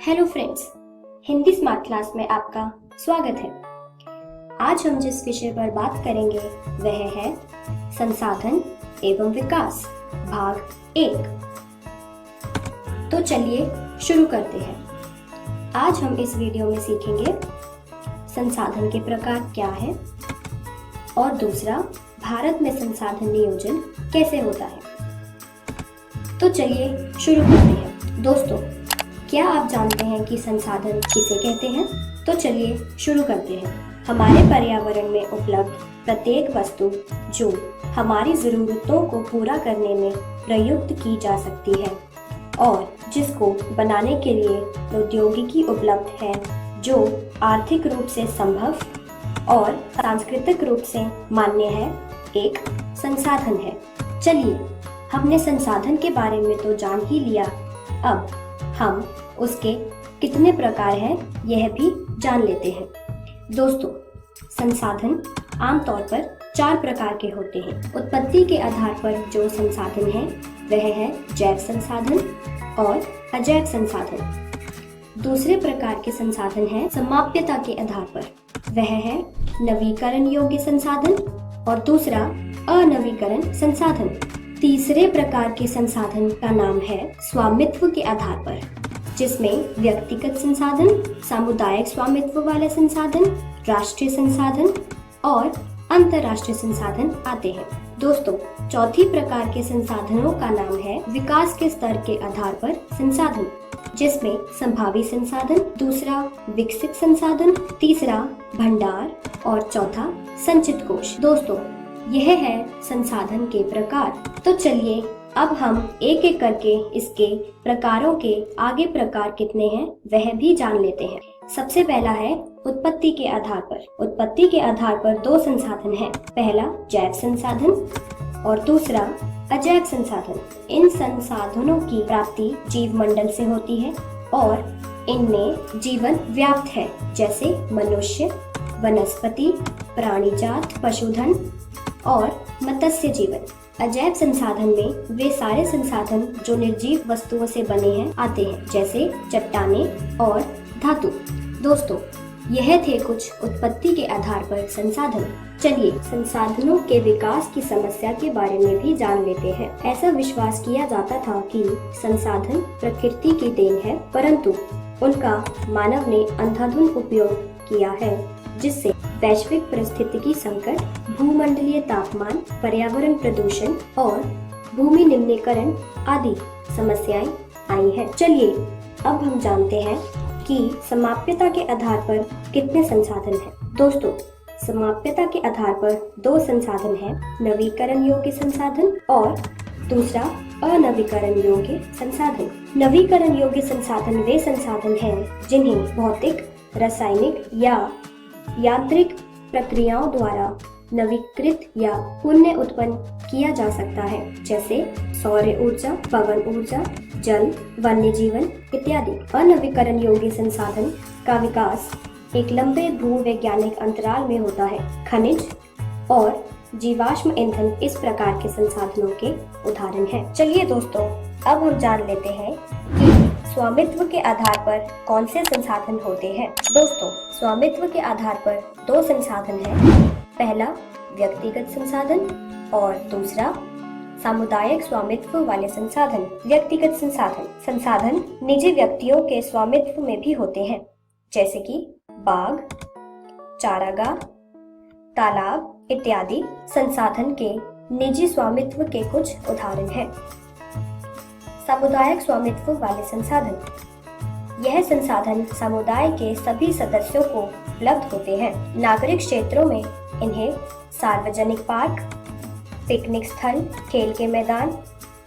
Hello friends, Hindi smart class में आपका स्वागत है। आज हम जिस विषय पर बात करेंगे वह है संसाधन एवं विकास भाग 1। तो चलिए शुरू करते हैं। आज हम इस वीडियो में सीखेंगे संसाधन के प्रकार क्या है और दूसरा भारत में संसाधन नियोजन कैसे होता है। तो चलिए शुरू करते हैं। दोस्तों, क्या आप जानते हैं कि संसाधन किसे कहते हैं? तो चलिए शुरू करते हैं। हमारे पर्यावरण में उपलब्ध प्रत्येक वस्तु जो हमारी जरूरतों को पूरा करने में प्रयुक्त की जा सकती है और जिसको बनाने के लिए प्रौद्योगिकी उपलब्ध है, जो आर्थिक रूप से संभव और सांस्कृतिक रूप से मान्य है, एक संसाधन है। चलिए, हमने संसाधन के बारे में तो जान ही लिया, अब हम उसके कितने प्रकार हैं यह भी जान लेते हैं। दोस्तों, संसाधन आमतौर पर 4 प्रकार के होते हैं। उत्पत्ति के आधार पर जो संसाधन है वह है जैव संसाधन और अजैव संसाधन। दूसरे प्रकार के संसाधन है समाप्यता के आधार पर, वह है नवीकरण योग्य संसाधन और दूसरा अनवीकरण संसाधन। तीसरे प्रकार के संसाधन का नाम है स्वामित्व के आधार पर, जिसमें व्यक्तिगत संसाधन, सामुदायिक स्वामित्व वाले संसाधन, राष्ट्रीय संसाधन और अंतर्राष्ट्रीय संसाधन आते हैं। दोस्तों, चौथी प्रकार के संसाधनों का नाम है विकास के स्तर के आधार पर संसाधन, जिसमें संभावी संसाधन, दूसरा विकसित संसाधन, तीसरा भंडार और चौथा संचित कोष। दोस्तों, यह है संसाधन के प्रकार। तो चलिए अब हम एक एक करके इसके प्रकारों के आगे प्रकार कितने हैं वह भी जान लेते हैं। सबसे पहला है उत्पत्ति के आधार पर। उत्पत्ति के आधार पर 2 संसाधन हैं, पहला जैव संसाधन और दूसरा अजैव संसाधन। इन संसाधनों की प्राप्ति जीव मंडल से होती है और इनमें जीवन व्याप्त है, जैसे मनुष्य, वनस्पति, प्राणीजात, पशुधन और मत्स्य जीवन। अजैव संसाधन में वे सारे संसाधन जो निर्जीव वस्तुओं से बने हैं आते हैं, जैसे चट्टानें और धातु। दोस्तों, यह थे कुछ उत्पत्ति के आधार पर संसाधन। चलिए संसाधनों के विकास की समस्या के बारे में भी जान लेते हैं। ऐसा विश्वास किया जाता था कि संसाधन प्रकृति की देन है, परंतु उनका मानव ने अंधाधुंध उपयोग किया है, जिससे वैश्विक परिस्थितिकी संकट, भूमंडलीय तापमान, पर्यावरण प्रदूषण और भूमि निम्नीकरण आदि समस्याएं आई हैं। चलिए अब हम जानते हैं कि समाप्यता के आधार पर कितने संसाधन हैं। दोस्तों, समाप्यता के आधार पर 2 संसाधन हैं, नवीकरण योग्य संसाधन और दूसरा अनवीकरण योग्य संसाधन। नवीकरण योग्य संसाधन वे संसाधन हैं जिन्हें भौतिक, रासायनिक या यांत्रिक प्रक्रियाओं द्वारा नवीकृत या पुनः उत्पन्न किया जा सकता है, जैसे सौर ऊर्जा, पवन ऊर्जा, जल, वन्य जीवन इत्यादि। अनवीकरण योग्य संसाधन का विकास एक लंबे भूवैज्ञानिक अंतराल में होता है। खनिज और जीवाश्म ईंधन इस प्रकार के संसाधनों के उदाहरण हैं। चलिए दोस्तों, अब हम जान लेते हैं कि स्वामित्व के आधार पर कौन से संसाधन होते हैं। दोस्तों, स्वामित्व के आधार पर 2 संसाधन हैं, पहला व्यक्तिगत संसाधन और दूसरा सामुदायिक स्वामित्व वाले संसाधन। व्यक्तिगत संसाधन निजी व्यक्तियों के स्वामित्व में भी होते हैं, जैसे कि बाग, चारागाह, तालाब इत्यादि संसाधन के निजी स्वामित्व के कुछ उदाहरण हैं। सामुदायिक स्वामित्व वाले संसाधन, यह संसाधन समुदाय के सभी सदस्यों को उपलब्ध होते हैं। नागरिक क्षेत्रों में इन्हें सार्वजनिक पार्क, पिकनिक स्थल, खेल के मैदान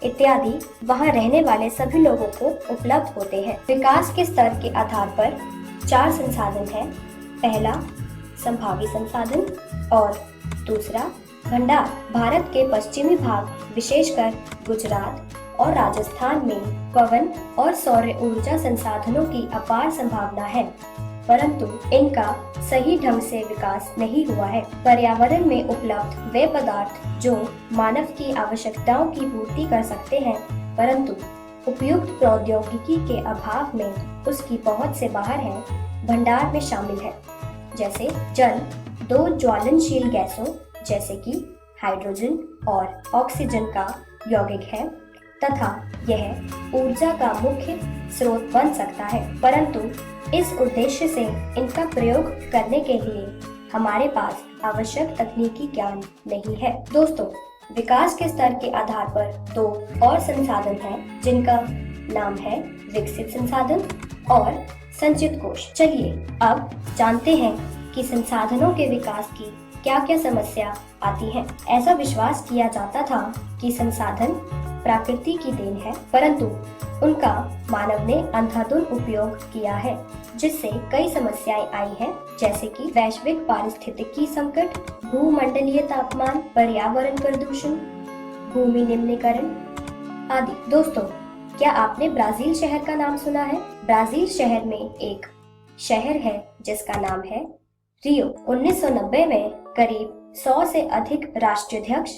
इत्यादि वहां रहने वाले सभी लोगों को उपलब्ध होते हैं। विकास के स्तर के आधार पर 4 संसाधन हैं, पहला संभावी संसाधन और दूसरा भंडार। भारत के पश्चिमी भाग, विशेषकर गुजरात और राजस्थान में पवन और सौर ऊर्जा संसाधनों की अपार संभावना है, परंतु इनका सही ढंग से विकास नहीं हुआ है। पर्यावरण में उपलब्ध वे पदार्थ जो मानव की आवश्यकताओं की पूर्ति कर सकते हैं, परंतु उपयुक्त प्रौद्योगिकी के अभाव में उसकी पहुंच से बाहर है, भंडार में शामिल है। जैसे जल दो ज्वलनशील गैसों जैसे कि हाइड्रोजन और ऑक्सीजन का यौगिक है तथा यह ऊर्जा का मुख्य स्रोत बन सकता है, परंतु इस उद्देश्य से इनका प्रयोग करने के लिए हमारे पास आवश्यक तकनीकी ज्ञान नहीं है। दोस्तों, विकास के स्तर के आधार पर दो और संसाधन हैं जिनका नाम है विकसित संसाधन और संचित कोश। चलिए अब जानते हैं कि संसाधनों के विकास की क्या क्या समस्या आती है। ऐसा विश्वास किया जाता था कि संसाधन प्रकृति की देन है, परंतु उनका मानव ने अंधाधुंध उपयोग किया है, जिससे कई समस्याएं आई हैं, जैसे कि वैश्विक पारिस्थितिकी संकट, भूमंडलीय तापमान, पर्यावरण प्रदूषण, भूमि निम्नीकरण आदि। दोस्तों, क्या आपने ब्राजील शहर का नाम सुना है? ब्राजील शहर में एक शहर है जिसका नाम है रियो। 1990 में करीब 100 से अधिक राष्ट्राध्यक्ष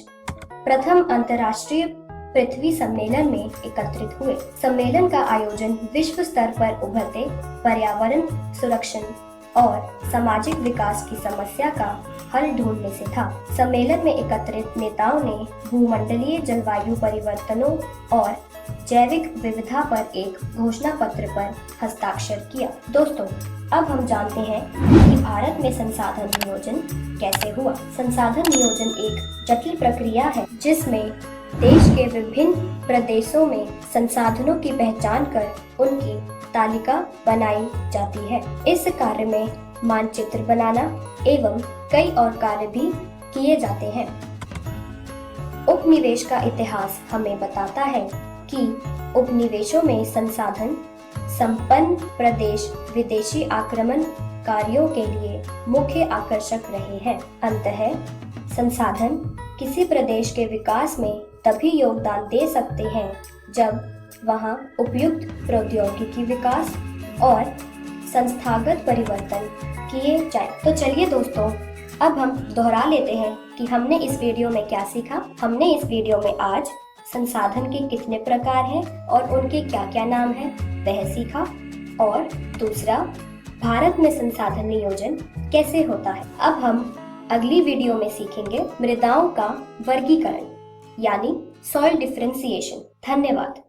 प्रथम अंतर्राष्ट्रीय पृथ्वी सम्मेलन में एकत्रित हुए। सम्मेलन का आयोजन विश्व स्तर पर उभरते पर्यावरण संरक्षण और सामाजिक विकास की समस्या का हल ढूंढने से था। सम्मेलन में एकत्रित नेताओं ने भूमंडलीय जलवायु परिवर्तनों और जैविक विविधता पर एक घोषणा पत्र पर हस्ताक्षर किया। दोस्तों, अब हम जानते हैं कि भारत में संसाधन नियोजन कैसे हुआ। संसाधन नियोजन एक जटिल प्रक्रिया है जिसमें देश के विभिन्न प्रदेशों में संसाधनों की पहचान कर उनकी तालिका बनाई जाती है। इस कार्य में मानचित्र बनाना एवं कई और कार्य भी किए जाते हैं। उपनिवेश का इतिहास हमें बताता है कि उपनिवेशों में संसाधन संपन्न प्रदेश विदेशी आक्रमणकारियों के लिए मुख्य आकर्षक रहे हैं। अंततः संसाधन किसी प्रदेश के विकास में तभी योगदान दे सकते हैं जब वहां उपयुक्त प्रौद्योगिकी विकास और संस्थागत परिवर्तन किए जाए। तो चलिए दोस्तों, अब हम दोहरा लेते हैं कि हमने इस वीडियो में क्या सीखा। हमने इस वीडियो में आज संसाधन के कितने प्रकार हैं और उनके क्या क्या नाम हैं वह सीखा, और दूसरा, भारत में संसाधन नियोजन कैसे होता है। अब हम अगली वीडियो में सीखेंगे मृदाओं का वर्गीकरण यानी सॉइल डिफरेंशिएशन। धन्यवाद।